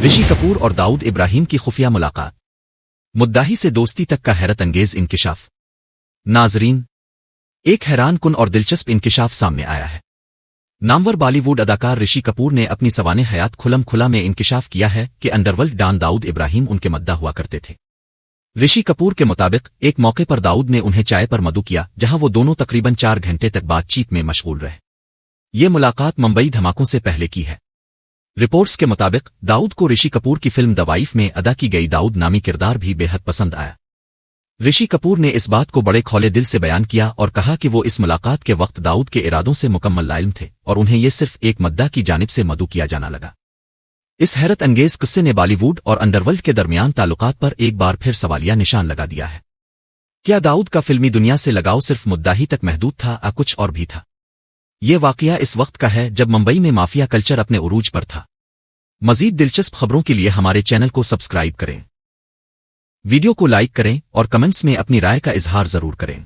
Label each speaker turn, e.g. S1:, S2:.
S1: رشی کپور اور داؤد ابراہیم کی خفیہ ملاقات، مداحی سے دوستی تک کا حیرت انگیز انکشاف۔ ناظرین، ایک حیران کن اور دلچسپ انکشاف سامنے آیا ہے۔ نامور بالی ووڈ اداکار رشی کپور نے اپنی سوانح حیات کھلم کھلا میں انکشاف کیا ہے کہ انڈرورلڈ ڈان داؤد ابراہیم ان کے مداح ہوا کرتے تھے۔ رشی کپور کے مطابق ایک موقع پر داؤد نے انہیں چائے پر مدعو کیا، جہاں وہ دونوں تقریباً 4 گھنٹے تک بات چیت میں مشغول رہے۔ یہ ملاقات ممبئی دھماکوں سے پہلے کی ہے۔ رپورٹس کے مطابق داؤد کو رشی کپور کی فلم دی وائف میں ادا کی گئی داؤد نامی کردار بھی بے حد پسند آیا۔ رشی کپور نے اس بات کو بڑے کھولے دل سے بیان کیا اور کہا کہ وہ اس ملاقات کے وقت داؤد کے ارادوں سے مکمل علم تھے اور انہیں یہ صرف ایک مداح کی جانب سے مدعو کیا جانا لگا۔ اس حیرت انگیز قصے نے بالی ووڈ اور انڈرورلڈ کے درمیان تعلقات پر ایک بار پھر سوالیہ نشان لگا دیا ہے۔ کیا داؤد کا فلمی دنیا سے لگاؤ صرف مداحی تک محدود تھا یا کچھ اور بھی تھا؟ یہ واقعہ اس وقت کا ہے جب ممبئی میں مافیا کلچر اپنے عروج پر تھا۔ مزید دلچسپ خبروں کے لیے ہمارے چینل کو سبسکرائب کریں، ویڈیو کو لائک کریں اور کمنٹس میں اپنی رائے کا اظہار ضرور کریں۔